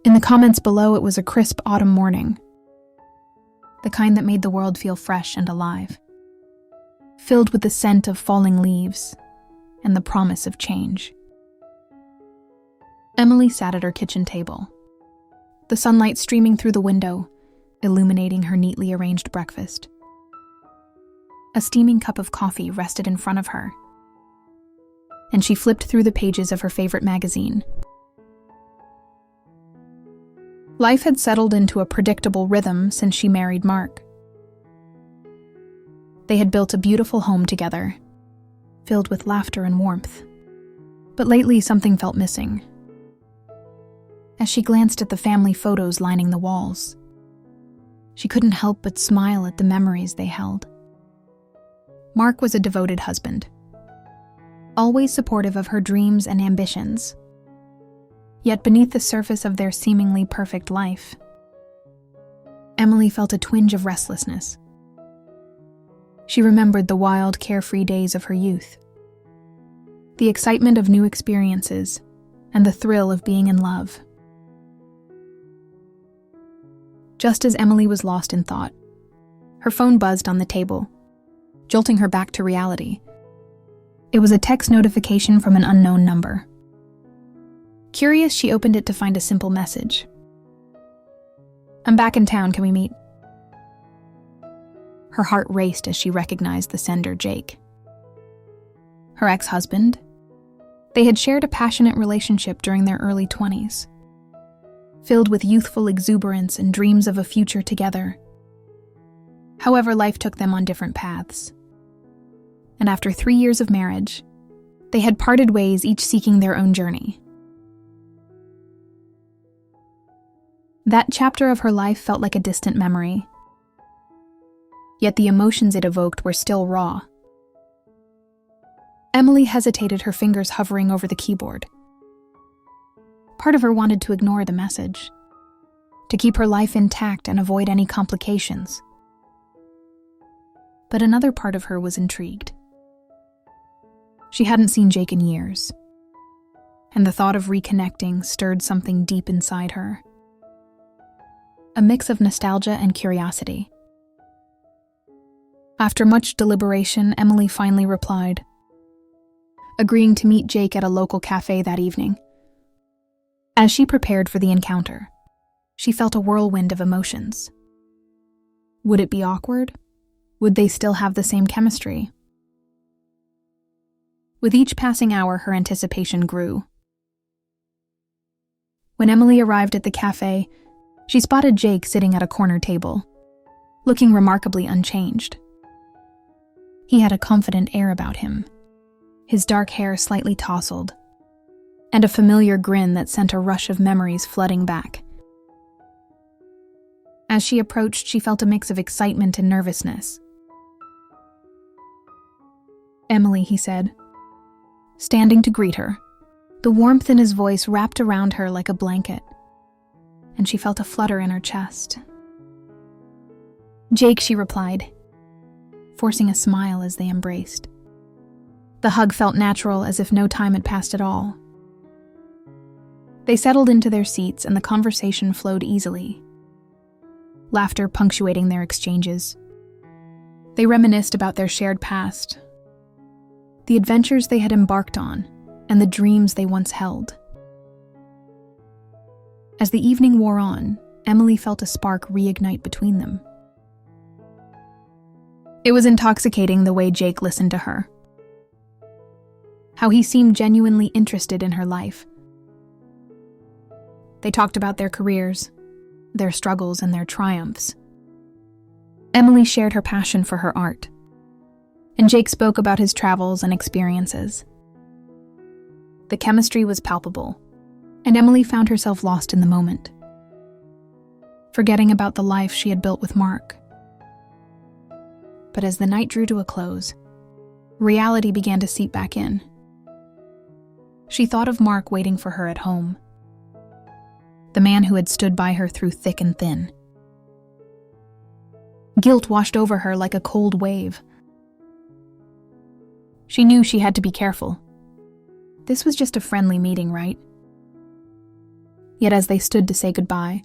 In the comments below, it was a crisp autumn morning, the kind that made the world feel fresh and alive, filled with the scent of falling leaves and the promise of change. Emily sat at her kitchen table, the sunlight streaming through the window, illuminating her neatly arranged breakfast. A steaming cup of coffee rested in front of her, and she flipped through the pages of her favorite magazine. Life had settled into a predictable rhythm since she married Mark. They had built a beautiful home together, filled with laughter and warmth. But lately, something felt missing. As she glanced at the family photos lining the walls, she couldn't help but smile at the memories they held. Mark was a devoted husband, always supportive of her dreams and ambitions. Yet beneath the surface of their seemingly perfect life, Emily felt a twinge of restlessness. She remembered the wild, carefree days of her youth, the excitement of new experiences, and the thrill of being in love. Just as Emily was lost in thought, her phone buzzed on the table, jolting her back to reality. It was a text notification from an unknown number. Curious, she opened it to find a simple message. "I'm back in town, can we meet?" Her heart raced as she recognized the sender, Jake. Her ex-husband. They had shared a passionate relationship during their early 20s, filled with youthful exuberance and dreams of a future together. However, life took them on different paths. And after 3 years of marriage, they had parted ways, each seeking their own journey. That chapter of her life felt like a distant memory, yet the emotions it evoked were still raw. Emily hesitated, her fingers hovering over the keyboard. Part of her wanted to ignore the message, to keep her life intact and avoid any complications. But another part of her was intrigued. She hadn't seen Jake in years, and the thought of reconnecting stirred something deep inside her. A mix of nostalgia and curiosity. After much deliberation, Emily finally replied, agreeing to meet Jake at a local cafe that evening. As she prepared for the encounter, she felt a whirlwind of emotions. Would it be awkward? Would they still have the same chemistry? With each passing hour, her anticipation grew. When Emily arrived at the cafe, she spotted Jake sitting at a corner table, looking remarkably unchanged. He had a confident air about him, his dark hair slightly tousled, and a familiar grin that sent a rush of memories flooding back. As she approached, she felt a mix of excitement and nervousness. "Emily," he said, standing to greet her. The warmth in his voice wrapped around her like a blanket, and she felt a flutter in her chest. "Jake," she replied, forcing a smile as they embraced. The hug felt natural, as if no time had passed at all. They settled into their seats and the conversation flowed easily, laughter punctuating their exchanges. They reminisced about their shared past, the adventures they had embarked on, and the dreams they once held. As the evening wore on, Emily felt a spark reignite between them. It was intoxicating the way Jake listened to her, how he seemed genuinely interested in her life. They talked about their careers, their struggles, and their triumphs. Emily shared her passion for her art, and Jake spoke about his travels and experiences. The chemistry was palpable, and Emily found herself lost in the moment, forgetting about the life she had built with Mark. But as the night drew to a close, reality began to seep back in. She thought of Mark waiting for her at home, the man who had stood by her through thick and thin. Guilt washed over her like a cold wave. She knew she had to be careful. This was just a friendly meeting, right? Yet as they stood to say goodbye,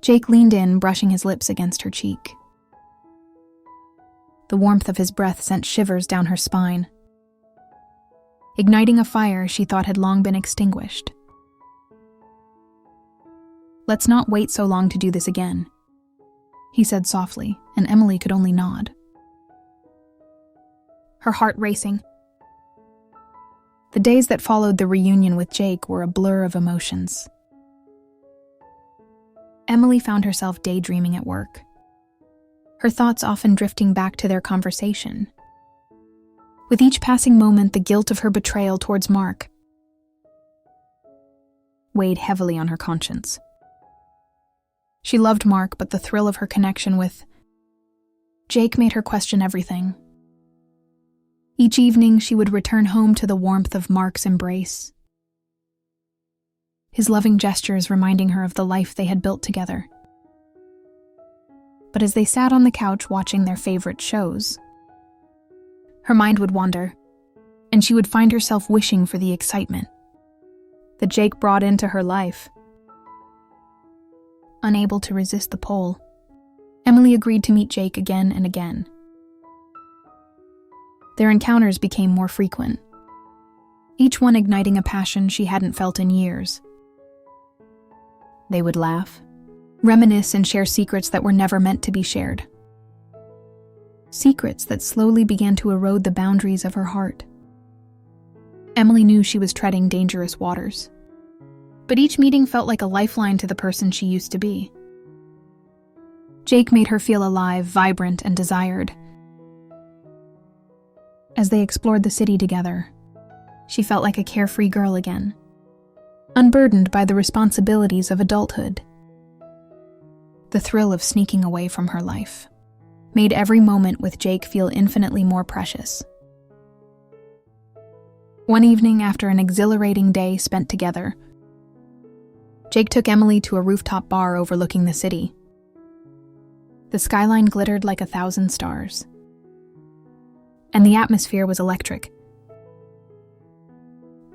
Jake leaned in, brushing his lips against her cheek. The warmth of his breath sent shivers down her spine, igniting a fire she thought had long been extinguished. "Let's not wait so long to do this again," he said softly, and Emily could only nod, her heart racing. The days that followed the reunion with Jake were a blur of emotions. Emily found herself daydreaming at work, her thoughts often drifting back to their conversation. With each passing moment, the guilt of her betrayal towards Mark weighed heavily on her conscience. She loved Mark, but the thrill of her connection with Jake made her question everything. Each evening, she would return home to the warmth of Mark's embrace, his loving gestures reminding her of the life they had built together. But as they sat on the couch watching their favorite shows, her mind would wander, and she would find herself wishing for the excitement that Jake brought into her life. Unable to resist the pull, Emily agreed to meet Jake again and again. Their encounters became more frequent, each one igniting a passion she hadn't felt in years. They would laugh, reminisce, and share secrets that were never meant to be shared. Secrets that slowly began to erode the boundaries of her heart. Emily knew she was treading dangerous waters, but each meeting felt like a lifeline to the person she used to be. Jake made her feel alive, vibrant, and desired. As they explored the city together, she felt like a carefree girl again, unburdened by the responsibilities of adulthood. The thrill of sneaking away from her life made every moment with Jake feel infinitely more precious. One evening, after an exhilarating day spent together, Jake took Emily to a rooftop bar overlooking the city. The skyline glittered like 1,000 stars, and the atmosphere was electric.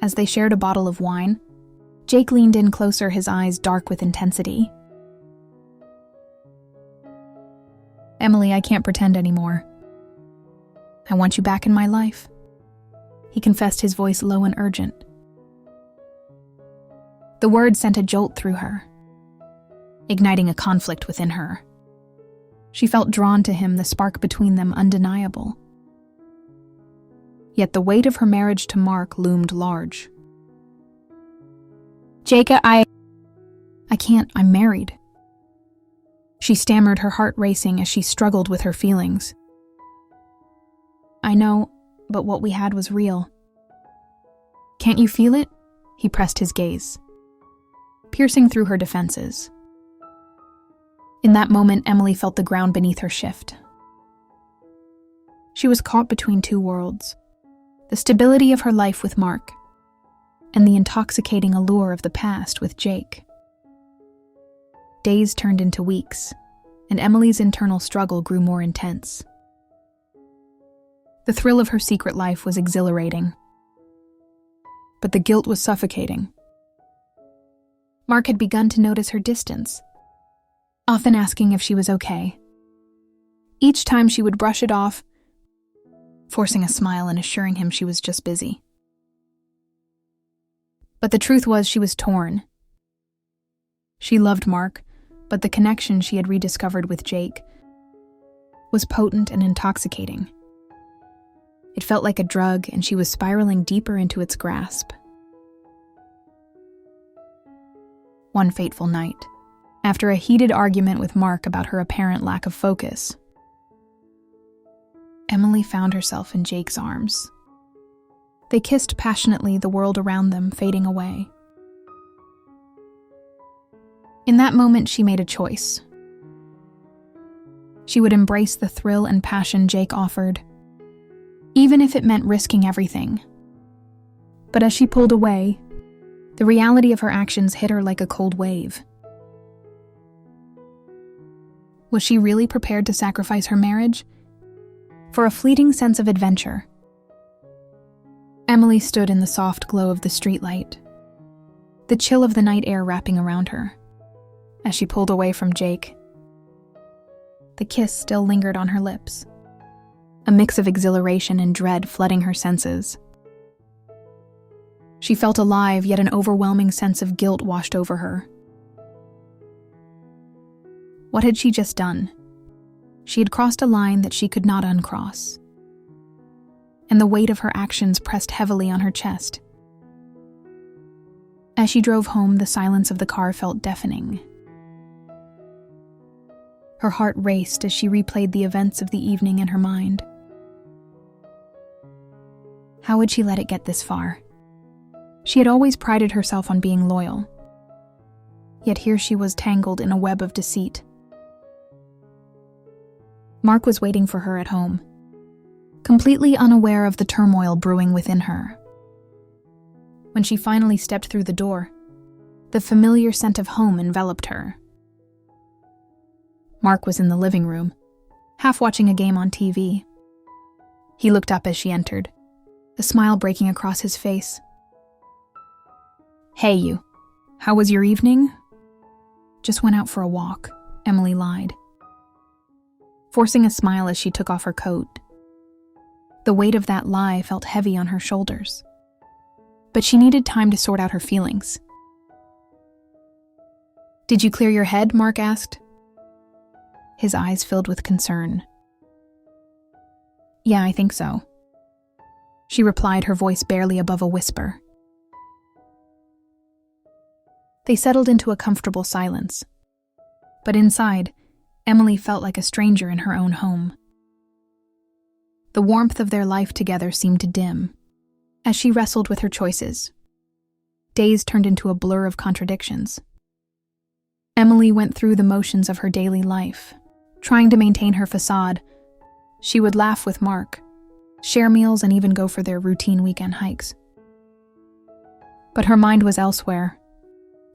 As they shared a bottle of wine, Jake leaned in closer, his eyes dark with intensity. "Emily, I can't pretend anymore. I want you back in my life," he confessed, his voice low and urgent. The words sent a jolt through her, igniting a conflict within her. She felt drawn to him, the spark between them undeniable. Yet the weight of her marriage to Mark loomed large. "Jake, I can't, I'm married," she stammered, her heart racing as she struggled with her feelings. "I know, but what we had was real." "Can't you feel it?" He pressed his gaze, piercing through her defenses. In that moment, Emily felt the ground beneath her shift. She was caught between two worlds: the stability of her life with Mark, and the intoxicating allure of the past with Jake. Days turned into weeks, and Emily's internal struggle grew more intense. The thrill of her secret life was exhilarating, but the guilt was suffocating. Mark had begun to notice her distance, often asking if she was okay. Each time she would brush it off, forcing a smile and assuring him she was just busy. But the truth was, she was torn. She loved Mark, but the connection she had rediscovered with Jake was potent and intoxicating. It felt like a drug, and she was spiraling deeper into its grasp. One fateful night, after a heated argument with Mark about her apparent lack of focus, Emily found herself in Jake's arms. They kissed passionately, the world around them fading away. In that moment, she made a choice. She would embrace the thrill and passion Jake offered, even if it meant risking everything. But as she pulled away, the reality of her actions hit her like a cold wave. Was she really prepared to sacrifice her marriage for a fleeting sense of adventure? Emily stood in the soft glow of the streetlight, the chill of the night air wrapping around her. As she pulled away from Jake, the kiss still lingered on her lips, a mix of exhilaration and dread flooding her senses. She felt alive, yet an overwhelming sense of guilt washed over her. What had she just done? She had crossed a line that she could not uncross, and the weight of her actions pressed heavily on her chest. As she drove home, the silence of the car felt deafening. Her heart raced as she replayed the events of the evening in her mind. How would she let it get this far? She had always prided herself on being loyal, yet here she was tangled in a web of deceit. Mark was waiting for her at home, completely unaware of the turmoil brewing within her. When she finally stepped through the door, the familiar scent of home enveloped her. Mark was in the living room, half watching a game on TV. He looked up as she entered, a smile breaking across his face. "Hey, you. How was your evening?" "Just went out for a walk," Emily lied, forcing a smile as she took off her coat. The weight of that lie felt heavy on her shoulders, but she needed time to sort out her feelings. "Did you clear your head?" Mark asked, his eyes filled with concern. "Yeah, I think so," she replied, her voice barely above a whisper. They settled into a comfortable silence, but inside, Emily felt like a stranger in her own home. The warmth of their life together seemed to dim as she wrestled with her choices. Days turned into a blur of contradictions. Emily went through the motions of her daily life, trying to maintain her facade. She would laugh with Mark, share meals, and even go for their routine weekend hikes. But her mind was elsewhere,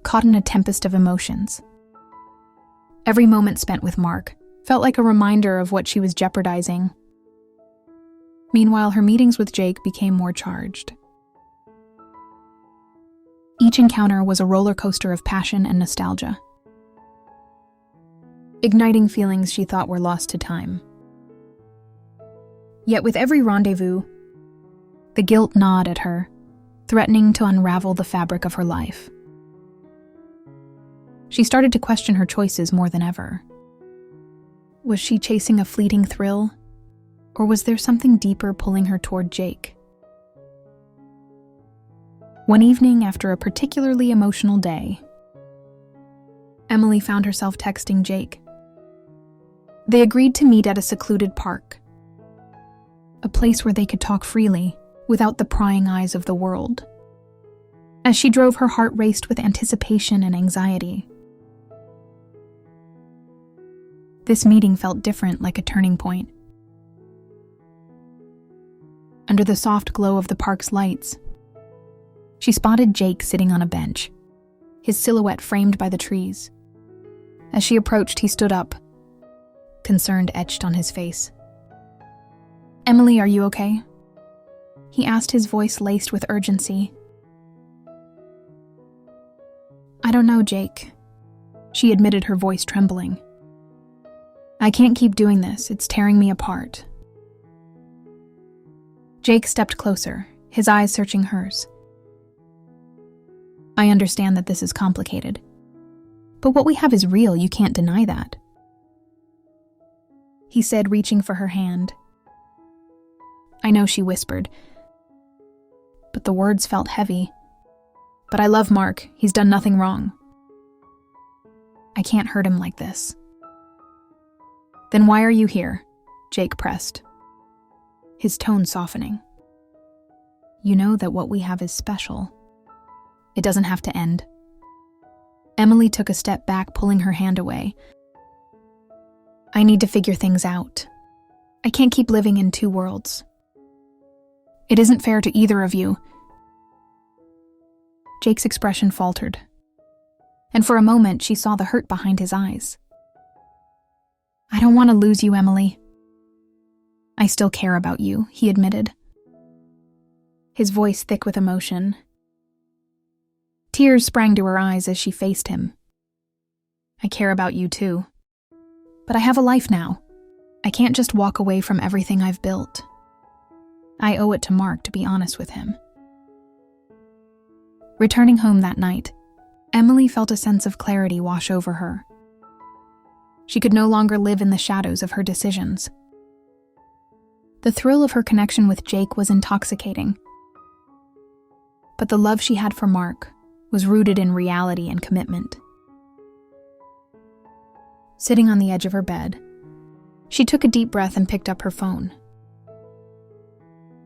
caught in a tempest of emotions. Every moment spent with Mark felt like a reminder of what she was jeopardizing. Meanwhile, her meetings with Jake became more charged. Each encounter was a roller coaster of passion and nostalgia, igniting feelings she thought were lost to time. Yet with every rendezvous, the guilt gnawed at her, threatening to unravel the fabric of her life. She started to question her choices more than ever. Was she chasing a fleeting thrill, or was there something deeper pulling her toward Jake? One evening, after a particularly emotional day, Emily found herself texting Jake. They agreed to meet at a secluded park, a place where they could talk freely without the prying eyes of the world. As she drove, her heart raced with anticipation and anxiety. This meeting felt different, like a turning point. Under the soft glow of the park's lights, she spotted Jake sitting on a bench, his silhouette framed by the trees. As she approached, he stood up, concern etched on his face. "Emily, are you okay?" he asked, his voice laced with urgency. "I don't know, Jake," she admitted, her voice trembling. "I can't keep doing this. It's tearing me apart." Jake stepped closer, his eyes searching hers. "I understand that this is complicated, but what we have is real. You can't deny that," he said, reaching for her hand. "I know," she whispered, but the words felt heavy. "But I love Mark. He's done nothing wrong. I can't hurt him like this." "Then why are you here?" Jake pressed, his tone softening. "You know that what we have is special. It doesn't have to end." Emily took a step back, pulling her hand away. "I need to figure things out. I can't keep living in two worlds. It isn't fair to either of you." Jake's expression faltered, and for a moment she saw the hurt behind his eyes. "I don't want to lose you, Emily." "I still care about you," he admitted, his voice thick with emotion. Tears sprang to her eyes as she faced him. I care about you too. But I have a life now. I can't just walk away from everything I've built. I owe it to Mark to be honest with him. Returning home that night, Emily felt a sense of clarity wash over her. She could no longer live in the shadows of her decisions. The thrill of her connection with Jake was intoxicating. But the love she had for Mark was rooted in reality and commitment. Sitting on the edge of her bed, she took a deep breath and picked up her phone.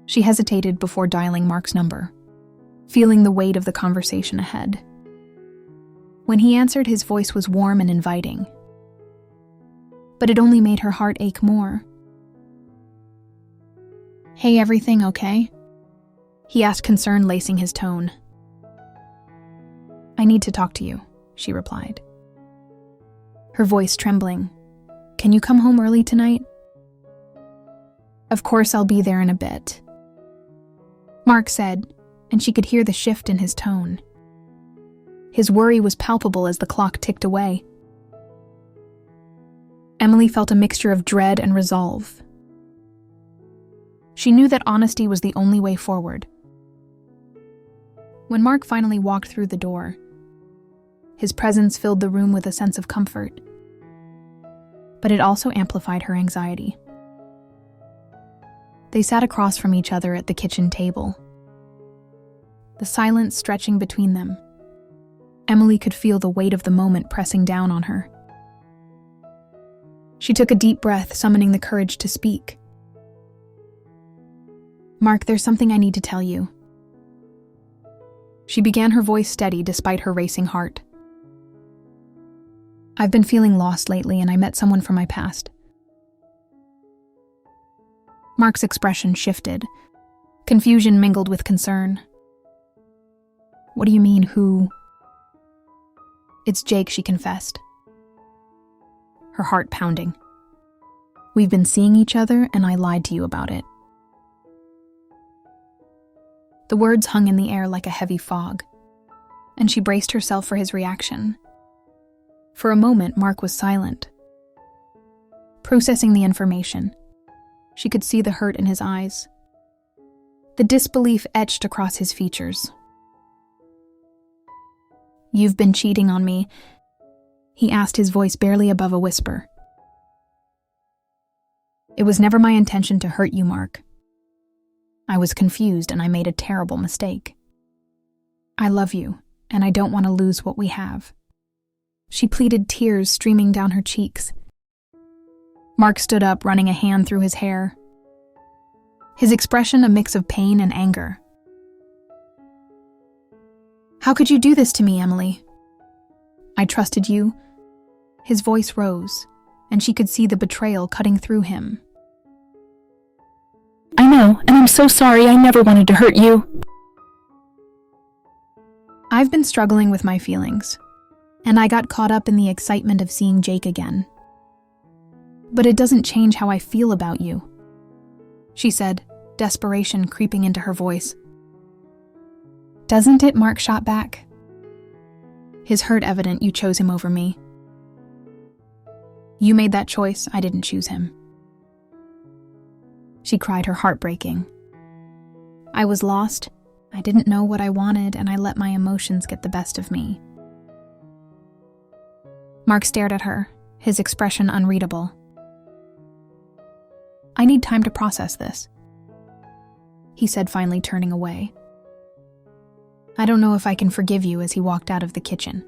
She hesitated before dialing Mark's number, feeling the weight of the conversation ahead. When he answered, his voice was warm and inviting. But it only made her heart ache more. "Hey, everything okay?" he asked, concern lacing his tone. "I need to talk to you," she replied, her voice trembling. "Can you come home early tonight?" "Of course, I'll be there in a bit," Mark said, and she could hear the shift in his tone. His worry was palpable as the clock ticked away. Emily felt a mixture of dread and resolve. She knew that honesty was the only way forward. When Mark finally walked through the door, his presence filled the room with a sense of comfort. But it also amplified her anxiety. They sat across from each other at the kitchen table. The silence stretching between them. Emily could feel the weight of the moment pressing down on her. She took a deep breath, summoning the courage to speak. "Mark, there's something I need to tell you." She began, her voice steady despite her racing heart. "I've been feeling lost lately, and I met someone from my past." Mark's expression shifted. Confusion mingled with concern. "What do you mean, who?" "It's Jake," she confessed, her heart pounding. "We've been seeing each other, and I lied to you about it." The words hung in the air like a heavy fog, and she braced herself for his reaction. For a moment, Mark was silent. Processing the information, she could see the hurt in his eyes. The disbelief etched across his features. "You've been cheating on me," he asked, his voice barely above a whisper. "It was never my intention to hurt you, Mark. I was confused and I made a terrible mistake. I love you, and I don't want to lose what we have." She pleaded, tears streaming down her cheeks. Mark stood up, running a hand through his hair, his expression a mix of pain and anger. "How could you do this to me, Emily? I trusted you." His voice rose, and she could see the betrayal cutting through him. "I know, and I'm so sorry. I never wanted to hurt you." "I've been struggling with my feelings, and I got caught up in the excitement of seeing Jake again. But it doesn't change how I feel about you," she said, desperation creeping into her voice. "Doesn't it?" Mark shot back, his hurt evident. "You chose him over me. You made that choice. I didn't choose him." She cried, her heart breaking. "I was lost. I didn't know what I wanted, and I let my emotions get the best of me." Mark stared at her, his expression unreadable. "I need time to process this," he said, finally turning away. "I don't know if I can forgive you," as he walked out of the kitchen.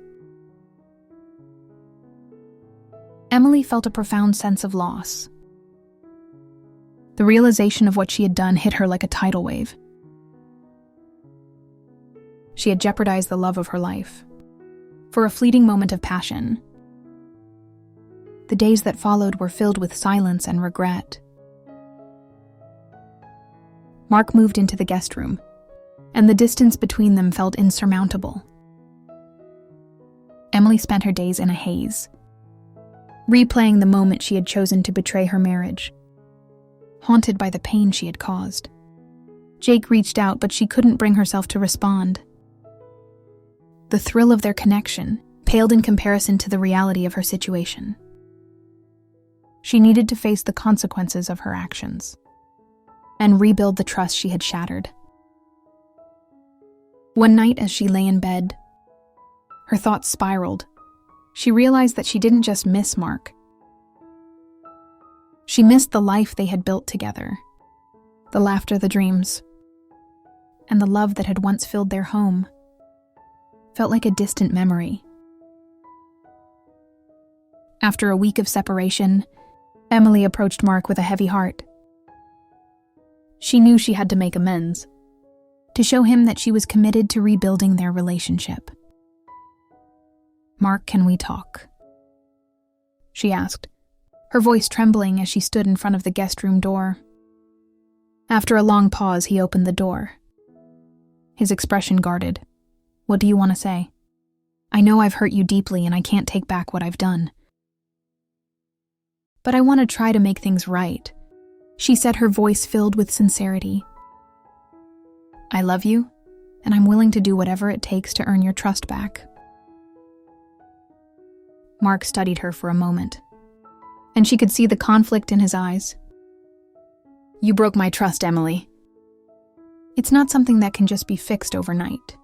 Emily felt a profound sense of loss. The realization of what she had done hit her like a tidal wave. She had jeopardized the love of her life for a fleeting moment of passion. The days that followed were filled with silence and regret. Mark moved into the guest room, and the distance between them felt insurmountable. Emily spent her days in a haze, replaying the moment she had chosen to betray her marriage, haunted by the pain she had caused. Jake reached out, but she couldn't bring herself to respond. The thrill of their connection paled in comparison to the reality of her situation. She needed to face the consequences of her actions and rebuild the trust she had shattered. One night, as she lay in bed, her thoughts spiraled. She realized that she didn't just miss Mark. She missed the life they had built together, the laughter, the dreams, and the love that had once filled their home. Felt like a distant memory. After a week of separation, Emily approached Mark with a heavy heart. She knew she had to make amends, to show him that she was committed to rebuilding their relationship. "Mark, can we talk?" she asked, her voice trembling as she stood in front of the guest room door. After a long pause, he opened the door. His expression guarded. "What do you want to say? I know I've hurt you deeply and I can't take back what I've done. But I want to try to make things right," she said, her voice filled with sincerity. "I love you, and I'm willing to do whatever it takes to earn your trust back." Mark studied her for a moment, and she could see the conflict in his eyes. "You broke my trust, Emily. It's not something that can just be fixed overnight,"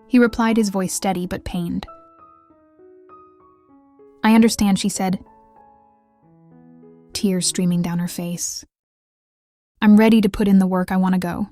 he replied, his voice steady but pained. "I understand," she said, tears streaming down her face. "I'm ready to put in the work. I want to go."